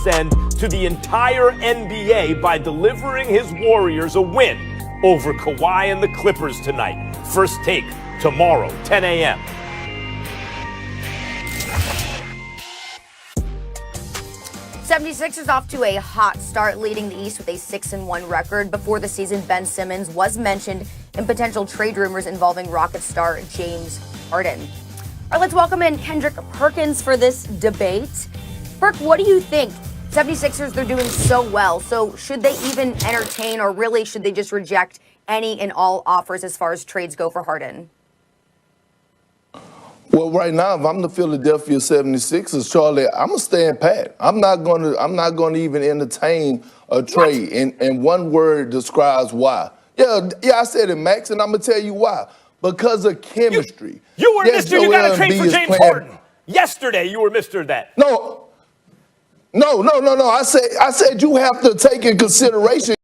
send to the entire NBA by delivering his Warriors a win over Kawhi and the Clippers tonight. First Take tomorrow, 10 a.m. 76ers off to a hot start, leading the East with a 6-1 record. Before the season, Ben Simmons was mentioned in potential trade rumors involving Rockets star James Harden. All right, let's welcome in Kendrick Perkins for this debate. Perk, what do you think? 76ers, they're doing so well. So should they even entertain, or really should they just reject any and all offers as far as trades go for Harden? Well, right now, if I'm the Philadelphia 76ers, Charlie, I'm gonna stand pat. I'm not gonna even entertain a trade. And one word describes why. Yeah, I said it, Max, and I'm gonna tell you why. Because of chemistry. You were Mr. You got to trade for James Harden. Yesterday, you were Mr. That. No. I said you have to take in consideration.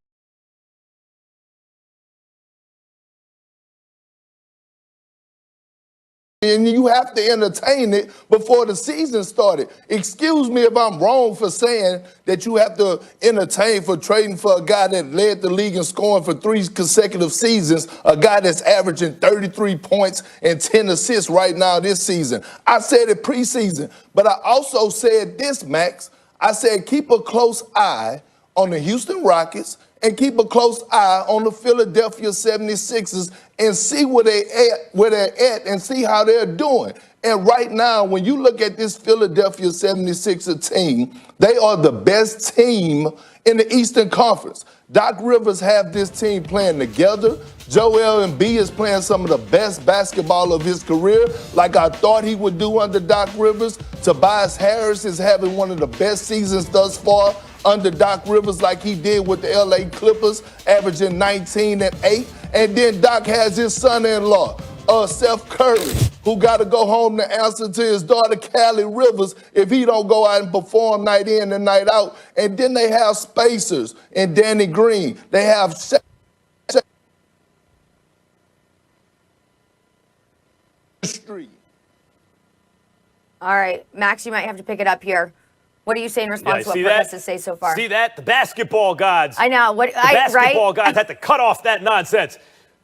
And you have to entertain it before the season started. Excuse me if I'm wrong for saying that you have to entertain for trading for a guy that led the league in scoring for 3 consecutive seasons, a guy that's averaging 33 points and 10 assists right now this season. I said it preseason, but I also said this, Max. I said keep a close eye on the Houston Rockets and keep a close eye on the Philadelphia 76ers and see where they're at and see how they're doing. And right now, when you look at this Philadelphia 76er team, they are the best team in the Eastern Conference. Doc Rivers have this team playing together. Joel Embiid is playing some of the best basketball of his career, like I thought he would do under Doc Rivers. Tobias Harris is having one of the best seasons thus far under Doc Rivers, like he did with the LA Clippers, averaging 19 and 8. And then Doc has his son-in-law, Steph Curry, who got to go home to answer to his daughter, Callie Rivers, if he don't go out and perform night in and night out. And then they have spacers and Danny Green. They have Street. All right, Max, you might have to pick it up here. What do you say in response to what Perk has to say so far? See that? The basketball gods. I know. The basketball gods had to cut off that nonsense.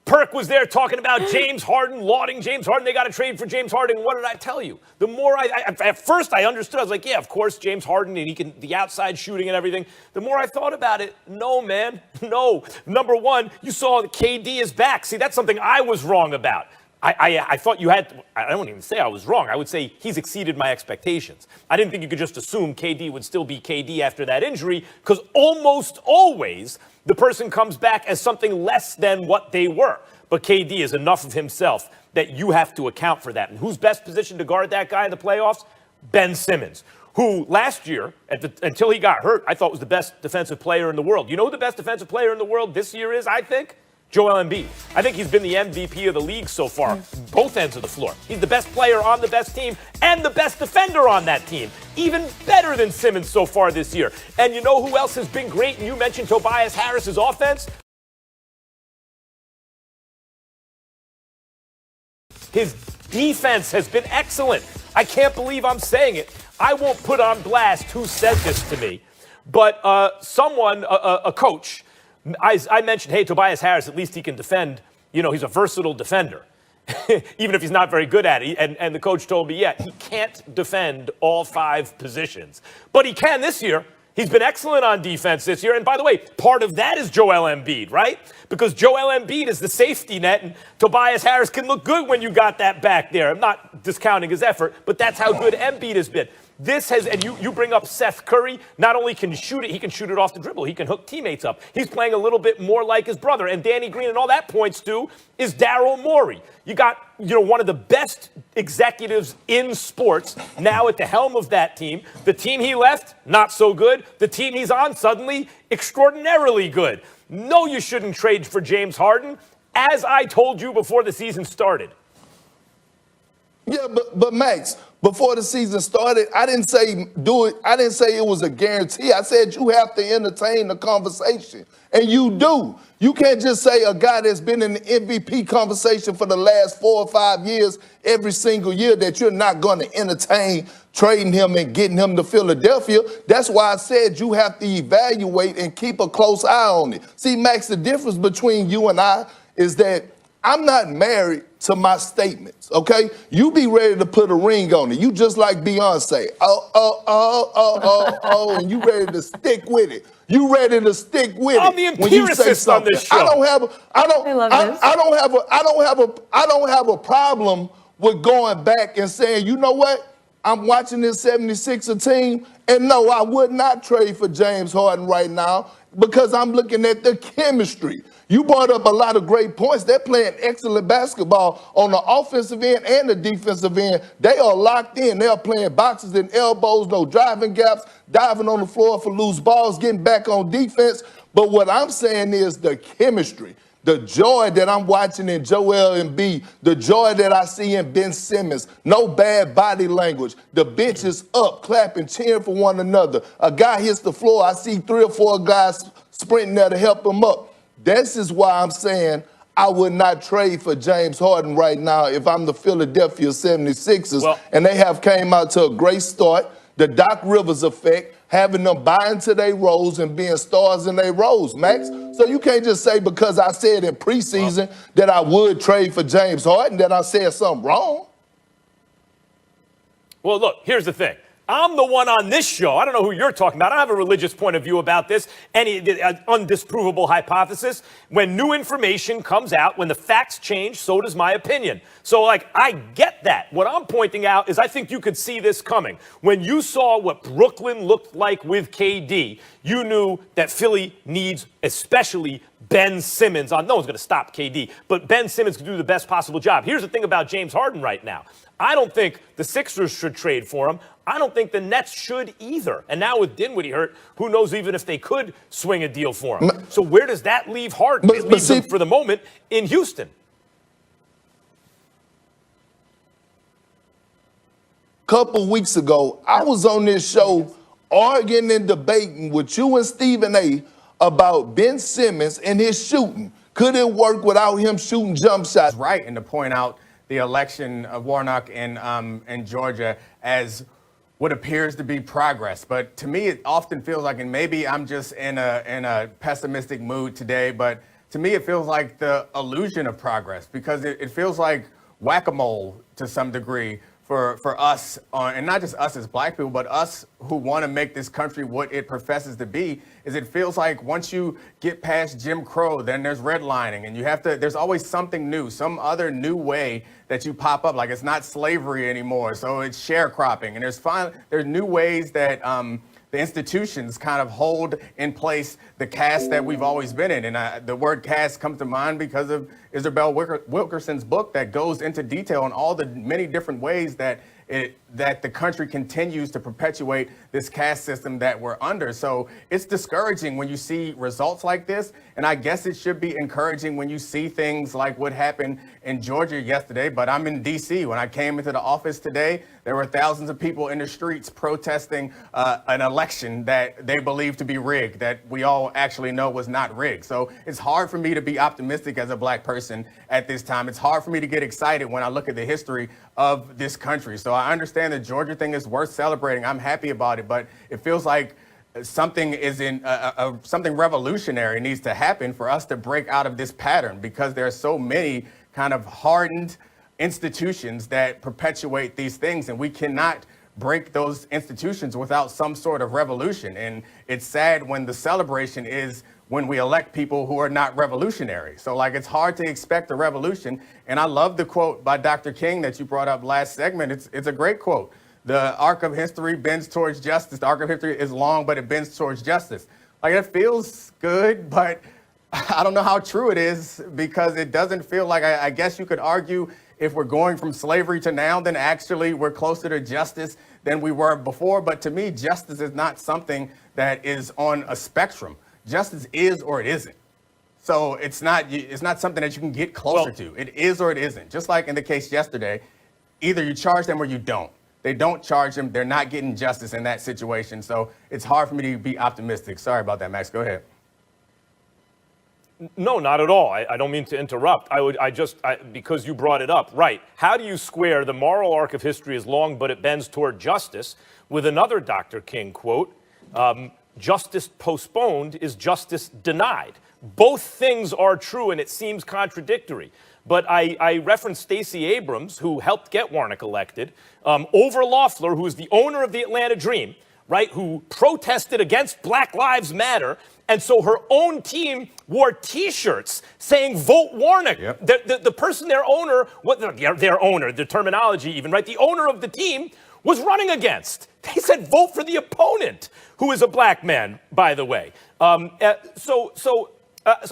Perk was there talking about James Harden, lauding James Harden. They got to trade for James Harden. What did I tell you? The more at first I understood, I was like, yeah, of course, James Harden, and he can, the outside shooting and everything. The more I thought about it, no, man, no. Number one, you saw that KD is back. See, that's something I was wrong about. I thought you had, I don't even say I was wrong. I would say he's exceeded my expectations. I didn't think you could just assume KD would still be KD after that injury, because almost always the person comes back as something less than what they were. But KD is enough of himself that you have to account for that. And who's best positioned to guard that guy in the playoffs? Ben Simmons, who last year, until he got hurt, I thought was the best defensive player in the world. You know who the best defensive player in the world this year is, I think? Joel Embiid. I think he's been the MVP of the league so far, both ends of the floor. He's the best player on the best team and the best defender on that team. Even better than Simmons so far this year. And you know who else has been great? And you mentioned Tobias Harris's offense. His defense has been excellent. I can't believe I'm saying it. I won't put on blast who said this to me, but a coach, I mentioned, hey, Tobias Harris, at least he can defend. You know, he's a versatile defender, even if he's not very good at it. And the coach told me, yeah, he can't defend all 5 positions, but he can this year. He's been excellent on defense this year. And by the way, part of that is Joel Embiid, right? Because Joel Embiid is the safety net, and Tobias Harris can look good when you got that back there. I'm not discounting his effort, but that's how good Embiid has been. This has, and you bring up Seth Curry, not only can he shoot it off the dribble. He can hook teammates up. He's playing a little bit more like his brother. And Danny Green, and all that points to is Daryl Morey. You got, one of the best executives in sports now at the helm of that team. The team he left, not so good. The team he's on, suddenly extraordinarily good. No, you shouldn't trade for James Harden, as I told you before the season started. Yeah, but Max, before the season started, I didn't say do it. I didn't say it was a guarantee. I said you have to entertain the conversation, and you do. You can't just say a guy that's been in the MVP conversation for the last 4 or 5 years, every single year, that you're not going to entertain trading him and getting him to Philadelphia. That's why I said you have to evaluate and keep a close eye on it. See, Max, the difference between you and I is that I'm not married to my statements, okay? You be ready to put a ring on it. You just like Beyonce. And you ready to stick with it. You ready to stick with I'm it the when you say empiricist on something. this show. I don't have a problem with going back and saying, you know what? I'm watching this 76er team, and no, I would not trade for James Harden right now because I'm looking at the chemistry. You brought up a lot of great points. They're playing excellent basketball on the offensive end and the defensive end. They are locked in. They are playing boxes and elbows, no driving gaps, diving on the floor for loose balls, getting back on defense. But what I'm saying is the chemistry. The joy that I'm watching in Joel Embiid, the joy that I see in Ben Simmons, no bad body language. The bench is up, clapping, cheering for one another. A guy hits the floor, I see 3 or 4 guys sprinting there to help him up. This is why I'm saying I would not trade for James Harden right now if I'm the Philadelphia 76ers. And they have came out to a great start. The Doc Rivers effect, having them buy into their roles and being stars in their roles, Max. So you can't just say because I said in preseason that I would trade for James Harden that I said something wrong. Well, look, here's the thing. I'm the one on this show. I don't know who you're talking about. I don't have a religious point of view about this, any undisprovable hypothesis. When new information comes out, when the facts change, so does my opinion. So, I get that. What I'm pointing out is I think you could see this coming. When you saw what Brooklyn looked like with KD, you knew that Philly needs especially Ben Simmons. No one's going to stop KD, but Ben Simmons can do the best possible job. Here's the thing about James Harden right now. I don't think the Sixers should trade for him. I don't think the Nets should either. And now with Dinwiddie hurt, who knows even if they could swing a deal for him. So where does that leave Harden? It leaves him for the moment in Houston. Couple weeks ago, I was on this show arguing and debating with you and Stephen A. about Ben Simmons and his shooting. Could it work without him shooting jump shots? Right, and to point out the election of Warnock in Georgia as what appears to be progress. But to me, it often feels like, and maybe I'm just in a pessimistic mood today, but to me, it feels like the illusion of progress because it feels like whack-a-mole to some degree for us, and not just us as black people, but us who want to make this country what it professes to be, is it feels like once you get past Jim Crow, then there's redlining, and there's always something new, some other new way that you pop up, like it's not slavery anymore, so it's sharecropping, and there's new ways that the institutions kind of hold in place the caste that we've always been in. And the word caste comes to mind because of Isabel Wilkerson's book that goes into detail on all the many different ways that the country continues to perpetuate this caste system that we're under. So it's discouraging when you see results like this. And I guess it should be encouraging when you see things like what happened in Georgia yesterday. But I'm in D.C. When I came into the office today, there were thousands of people in the streets protesting an election that they believe to be rigged, that we all actually know was not rigged. So it's hard for me to be optimistic as a black person at this time. It's hard for me to get excited when I look at the history of this country. So I understand the Georgia thing is worth celebrating. I'm happy about it, but it feels like something something revolutionary needs to happen for us to break out of this pattern, because there are so many kind of hardened institutions that perpetuate these things, and we cannot break those institutions without some sort of revolution. And it's sad when the celebration is when we elect people who are not revolutionary. So it's hard to expect a revolution. And I love the quote by Dr. King that you brought up last segment. It's a great quote. The arc of history bends towards justice. The arc of history is long, but it bends towards justice. It feels good, but I don't know how true it is, because it doesn't feel like, I guess you could argue if we're going from slavery to now, then actually we're closer to justice than we were before. But to me, justice is not something that is on a spectrum. Justice is or it isn't. So it's not something that you can get closer to. It is or it isn't. Just like in the case yesterday, either you charge them or you don't. They don't charge them. They're not getting justice in that situation. So it's hard for me to be optimistic. Sorry about that, Max. Go ahead. No, not at all. I don't mean to interrupt. Because you brought it up, right. How do you square the moral arc of history is long, but it bends toward justice with another Dr. King quote, justice postponed is justice denied. Both things are true, and it seems contradictory. But I referenced Stacey Abrams, who helped get Warnock elected, over Loeffler, who is the owner of the Atlanta Dream, right, who protested against Black Lives Matter. And so her own team wore T-shirts saying, vote Warnock. Yep. The person, their owner, the terminology even, right? The owner of the team was running against. They said, vote for the opponent, who is a black man, by the way. So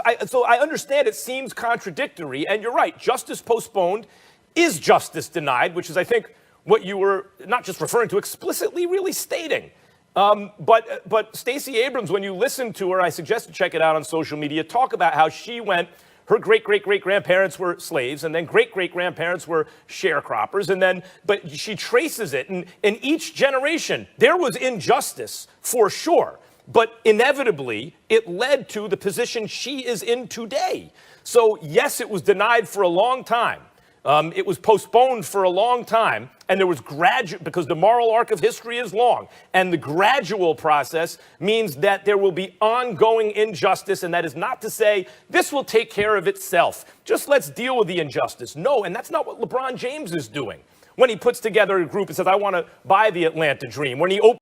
I understand it seems contradictory, and you're right. Justice postponed is justice denied, which is, I think, what you were not just referring to, explicitly really stating. But Stacey Abrams, when you listen to her, I suggest to check it out on social media, talk about how she went, her great-great-great-grandparents were slaves, and then great-great-grandparents were sharecroppers, but she traces it, and in each generation, there was injustice, for sure. But inevitably, it led to the position she is in today. So yes, it was denied for a long time. It was postponed for a long time, and there was because the moral arc of history is long, and the gradual process means that there will be ongoing injustice, and that is not to say this will take care of itself. Just let's deal with the injustice. No, and that's not what LeBron James is doing when he puts together a group and says, I want to buy the Atlanta Dream, when he opens.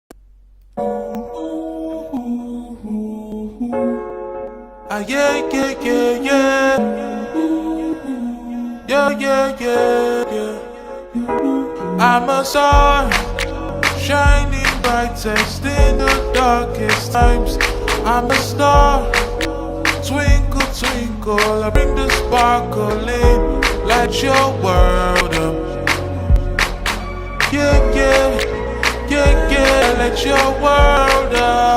I'm a star, shining brightest in the darkest times. I'm a star, twinkle, twinkle, I bring the sparkle in, light your world up. Yeah, yeah, yeah, yeah, light your world up.